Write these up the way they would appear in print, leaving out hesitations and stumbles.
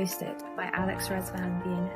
hosted by Alex Resvan Viennet.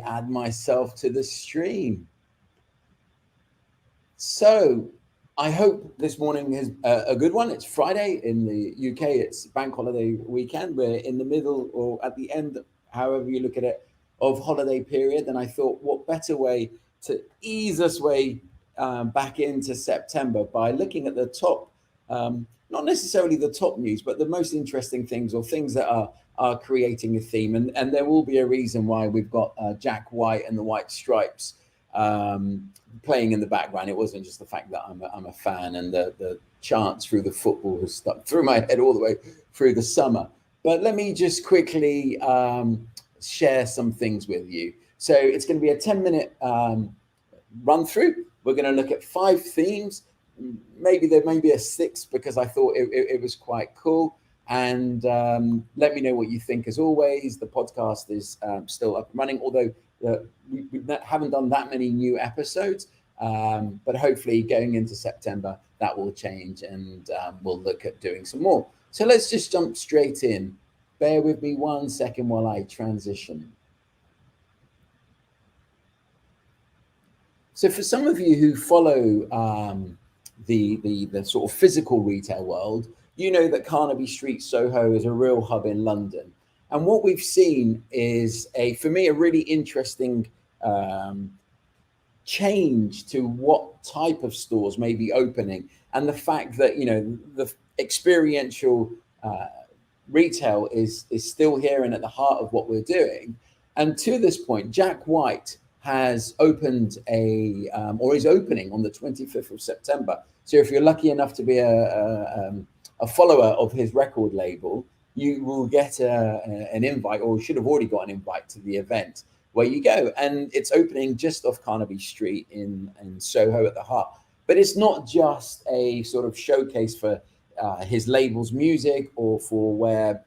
Add myself to the stream. So I hope this morning is a good one. It's Friday in the UK. It's bank holiday weekend. We're in the middle or at the end, however you look at it, of holiday period. And I thought, what better way to ease us way back into September by looking at the top, not necessarily the top news, but the most interesting things or things that are creating a theme. And there will be a reason why we've got Jack White and the White Stripes playing in the background. It wasn't just the fact that I'm a fan and the chants through the football has stuck through my head all the way through the summer. But let me just quickly share some things with you. So it's going to be a 10-minute run through. We're going to look at 5 themes. Maybe there may be a 6th because I thought it was quite cool. And let me know what you think. As always, the podcast is still up and running, although we haven't done that many new episodes. But hopefully going into September, that will change and we'll look at doing some more. So let's just jump straight in. Bear with me 1 second while I transition. So for some of you who follow the sort of physical retail world, you know that Carnaby Street, Soho is a real hub in London. And what we've seen is, for me, a really interesting change to what type of stores may be opening. And the fact that, you know, the experiential retail is still here and at the heart of what we're doing. And to this point, Jack White has opened or is opening on the 25th of September. So if you're lucky enough to be a follower of his record label, you will get an invite, or should have already got an invite to the event where you go. And it's opening just off Carnaby Street in Soho at the heart. But it's not just a sort of showcase for his label's music or for where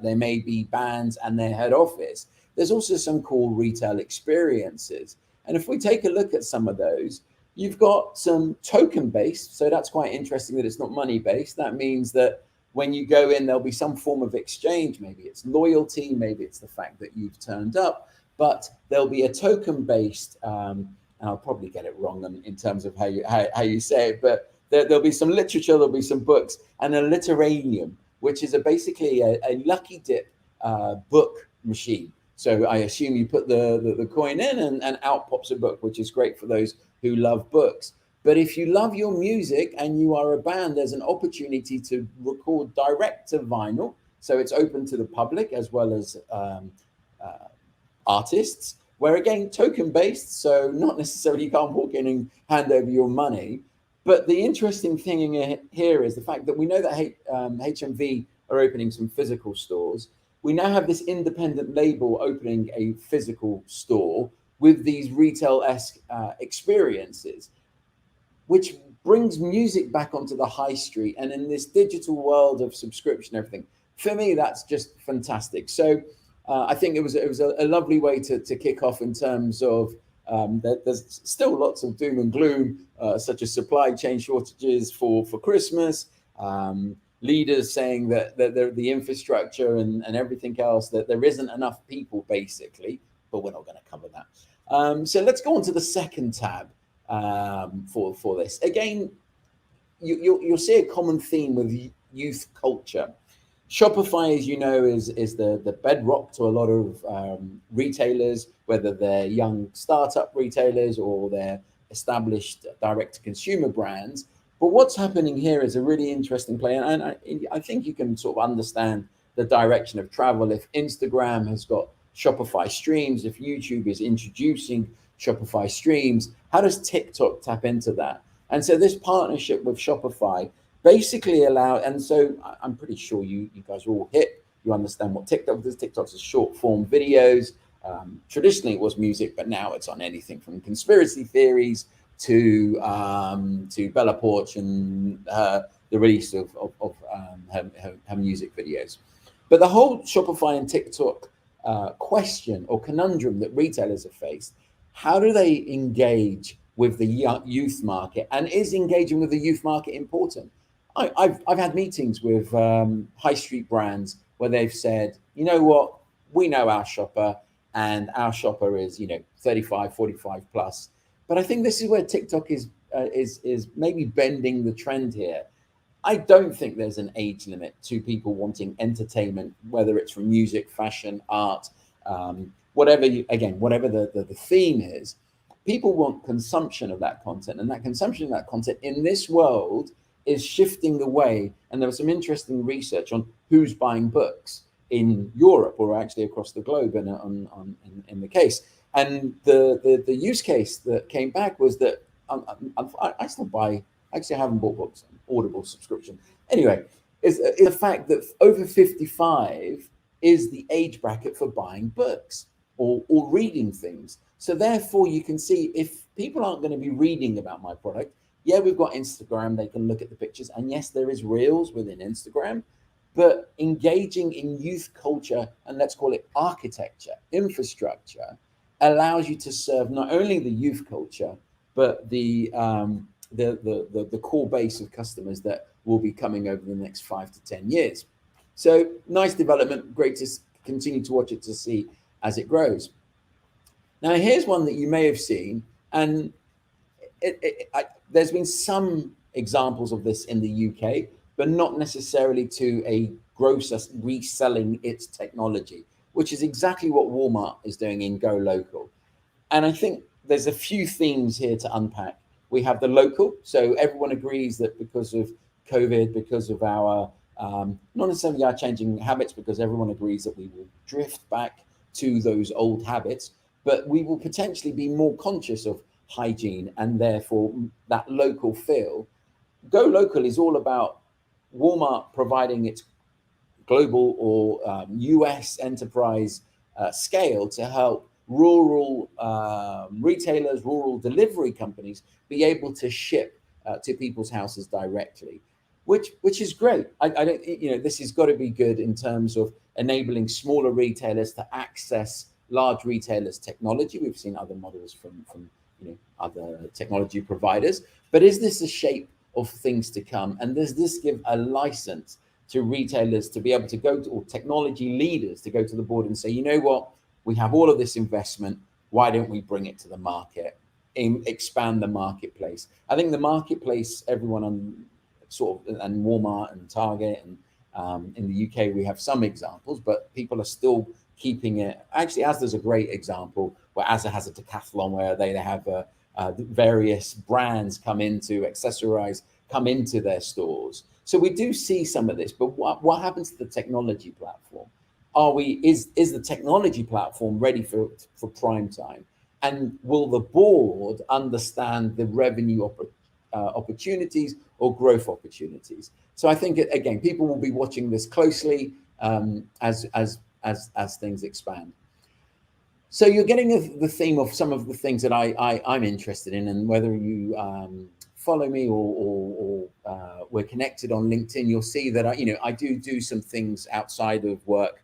there may be bands and their head office. There's also some cool retail experiences. And if we take a look at some of those, you've got some token-based. So that's quite interesting that it's not money-based. That means that when you go in, there'll be some form of exchange. Maybe it's loyalty, maybe it's the fact that you've turned up, but there'll be a token-based, and I'll probably get it wrong in terms of how you say it, but there'll be some literature, there'll be some books, and a literanium, which is basically a lucky dip book machine. So I assume you put the coin in and out pops a book, which is great for those who love books. But if you love your music and you are a band, there's an opportunity to record direct to vinyl. So it's open to the public as well as artists, where again, token based. So not necessarily you can't walk in and hand over your money. But the interesting thing here is the fact that we know that HMV are opening some physical stores. We now have this independent label opening a physical store with these retail-esque experiences, which brings music back onto the high street. And in this digital world of subscription, everything, for me, that's just fantastic. So I think it was a lovely way to kick off in terms of there's still lots of doom and gloom, such as supply chain shortages for Christmas, leaders saying that the infrastructure and everything else, that there isn't enough people, basically, but we're not going to cover that. So let's go on to the second tab for this. Again, you'll see a common theme with youth culture. Shopify, as you know, is the bedrock to a lot of retailers, whether they're young startup retailers or they're established direct-to-consumer brands. But what's happening here is a really interesting play, and I think you can sort of understand the direction of travel. If Instagram has got Shopify streams, if YouTube is introducing Shopify streams, how does TikTok tap into that? And so this partnership with Shopify basically allow, and so I'm pretty sure you guys are all hip. You understand what TikTok is. TikTok's is short form videos. Traditionally it was music, but now it's on anything from conspiracy theories to Bella Poarch and the release of her music videos. But the whole Shopify and TikTok question or conundrum that retailers have faced, how do they engage with the youth market? And is engaging with the youth market important? I've had meetings with high street brands where they've said, you know what, we know our shopper, and our shopper is 35, 45 plus. But I think this is where TikTok is maybe bending the trend here. I don't think there's an age limit to people wanting entertainment, whether it's from music, fashion, art, whatever the theme is. People want consumption of that content, and that consumption of that content in this world is shifting the way. And there was some interesting research on who's buying books in Europe, or actually across the globe, in the case. And the use case that came back was that I still buy. Actually, I haven't bought books on Audible subscription. Anyway, is the fact that over 55 is the age bracket for buying books or reading things. So therefore, you can see if people aren't going to be reading about my product, yeah, we've got Instagram, they can look at the pictures. And yes, there is Reels within Instagram, but engaging in youth culture, and let's call it architecture, infrastructure, allows you to serve not only the youth culture, but the core base of customers that will be coming over the next 5 to 10 years. So nice development, great to continue to watch it to see as it grows. Now, here's one that you may have seen, and there's been some examples of this in the UK, but not necessarily to a grocer reselling its technology, which is exactly what Walmart is doing in Go Local. And I think there's a few themes here to unpack. We have the local, so everyone agrees that because of COVID, because of our not necessarily our changing habits, because everyone agrees that we will drift back to those old habits, but we will potentially be more conscious of hygiene and therefore that local feel. Go Local is all about Walmart providing its global or US enterprise scale to help rural retailers, rural delivery companies be able to ship to people's houses directly, which is great. I don't, this has got to be good in terms of enabling smaller retailers to access large retailers' technology. We've seen other models from other technology providers, but is this a shape of things to come? And does this give a license to retailers to be able to go to, or technology leaders to go to the board and say, you know what, we have all of this investment, why don't we bring it to the market, expand the marketplace? I think the marketplace, everyone on and Walmart and Target, and in the UK we have some examples, but people are still keeping it. Actually, Asda's a great example, where Asda has a decathlon where they have various brands come into their stores. So we do see some of this, but what happens to the technology platform? Is the technology platform ready for prime time? And will the board understand the revenue opportunities or growth opportunities? So I think again, people will be watching this closely as things expand. So you're getting the theme of some of the things that I'm interested in, and whether you follow me or we're connected on LinkedIn, you'll see that I do some things outside of work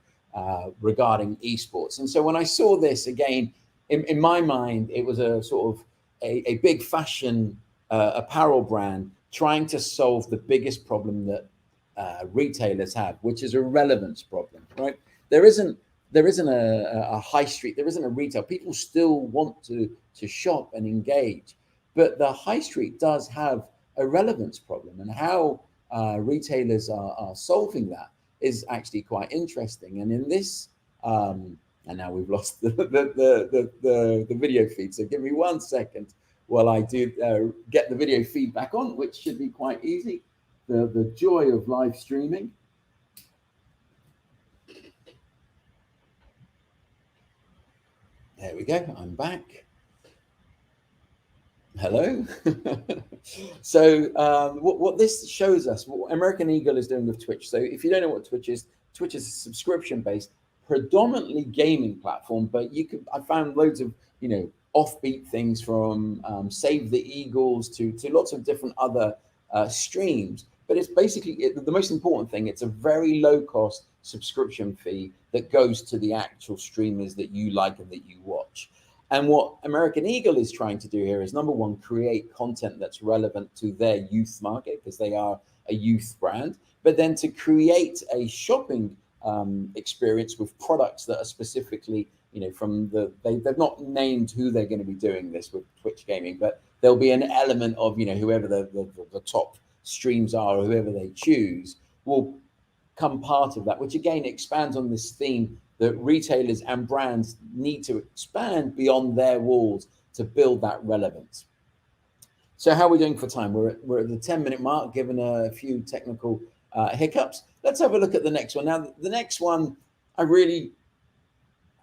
regarding esports. And so when I saw this again, in my mind, it was a sort of a big fashion apparel brand trying to solve the biggest problem that retailers have, which is a relevance problem, right? There isn't a high street, there isn't a retail. People still want to shop and engage, but the high street does have a relevance problem, and how retailers are solving that is actually quite interesting. And in this, and now we've lost the video feed. So give me 1 second while I do get the video feed back on, which should be quite easy. The joy of live streaming. There we go. I'm back. Hello. So what this shows us, what American Eagle is doing with Twitch. So if you don't know what Twitch is a subscription-based, predominantly gaming platform, but I found loads of offbeat things from Save the Eagles to lots of different other streams. but it's basically the most important thing. It's a very low cost subscription fee that goes to the actual streamers that you like and that you watch. And what American Eagle is trying to do here is, number one, create content that's relevant to their youth market, because they are a youth brand, but then to create a shopping experience with products that are specifically, from they've not named who they're going to be doing this with Twitch Gaming, but there'll be an element of, whoever the top streams are, or whoever they choose will come part of that, which again expands on this theme that retailers and brands need to expand beyond their walls to build that relevance. So how are we doing for time? We're at the 10-minute mark, given a few technical hiccups. Let's have a look at the next one. Now, the next one, I really,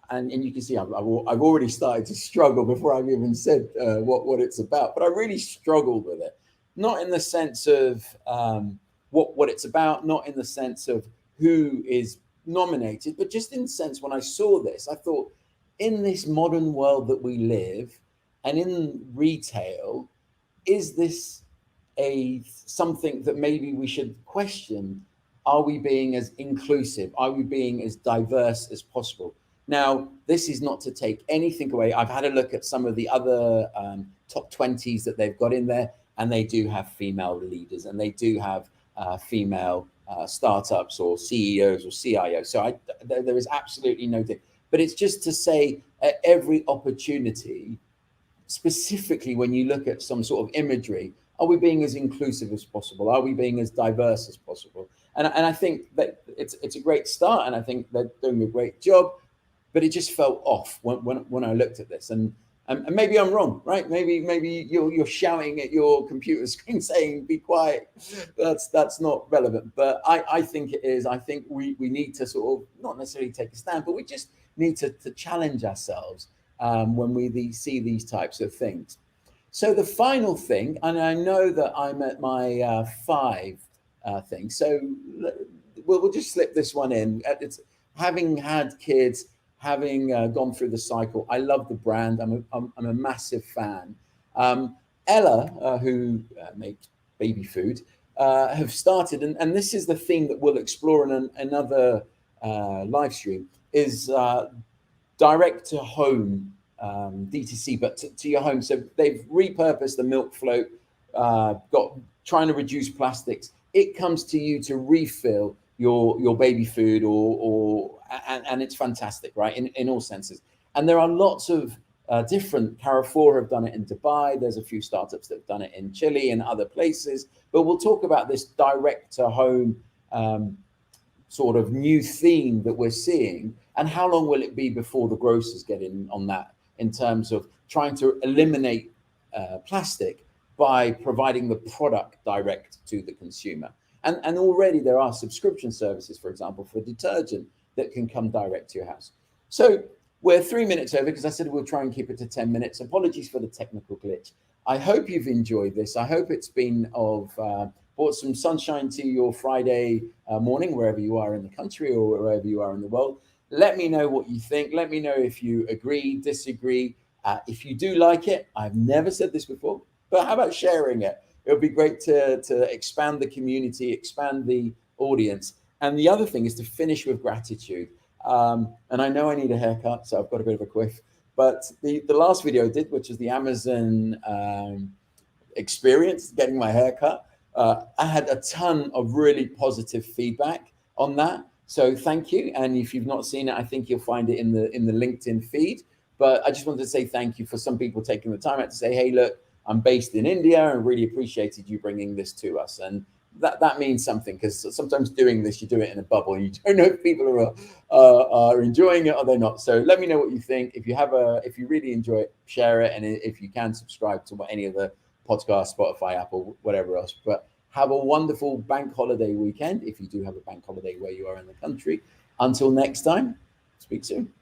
and you can see I've already started to struggle before I've even said what it's about, but I really struggled with it. Not in the sense of what it's about, not in the sense of who is nominated, but just in the sense, when I saw this, I thought, in this modern world that we live and in retail, is this something that maybe we should question? Are we being as inclusive? Are we being as diverse as possible? Now, this is not to take anything away. I've had a look at some of the other top 20s that they've got in there, and they do have female leaders, and they do have female startups or CEOs or CIOs. So there is absolutely no thing. But it's just to say, at every opportunity, specifically when you look at some sort of imagery, are we being as inclusive as possible? Are we being as diverse as possible? And I think that it's a great start, and I think they're doing a great job, but it just felt off when I looked at this. And maybe I'm wrong, right? Maybe you're shouting at your computer screen saying, be quiet. That's not relevant. But I think it is. I think we need to sort of not necessarily take a stand, but we just need to challenge ourselves when we see these types of things. So the final thing, and I know that I'm at my 5 thing, so we'll just slip this one in. It's having had kids, having gone through the cycle. I love the brand. I'm a massive fan. Ella, who makes baby food, have started, and this is the theme that we'll explore in another live stream, is direct to home DTC, but to your home. So they've repurposed the milk float, trying to reduce plastics. It comes to you to refill your baby food, and it's fantastic, right? In all senses. And there are lots of different. Carrefour have done it in Dubai. There's a few startups that have done it in Chile and other places. But we'll talk about this direct to home sort of new theme that we're seeing, and how long will it be before the grocers get in on that, in terms of trying to eliminate plastic by providing the product direct to the consumer. And already there are subscription services, for example, for detergent that can come direct to your house. So we're 3 minutes over, because I said we'll try and keep it to 10 minutes. Apologies for the technical glitch. I hope you've enjoyed this. I hope it's been brought some sunshine to your Friday morning, wherever you are in the country or wherever you are in the world. Let me know what you think. Let me know if you agree, disagree. If you do like it, I've never said this before, but how about sharing it? It would be great to expand the community, expand the audience. And the other thing is to finish with gratitude. And I know I need a haircut, so I've got a bit of a quiff. But the last video I did, which is the Amazon experience, getting my haircut, I had a ton of really positive feedback on that. So thank you. And if you've not seen it, I think you'll find it in the LinkedIn feed. But I just wanted to say thank you for some people taking the time out to say, hey, look, I'm based in India and really appreciated you bringing this to us. And that means something, because sometimes doing this, you do it in a bubble and you don't know if people are enjoying it or they're not. So let me know what you think. If you really enjoy it, share it. And if you can, subscribe to any of the podcasts, Spotify, Apple, whatever else. But have a wonderful bank holiday weekend, if you do have a bank holiday where you are in the country. Until next time, speak soon.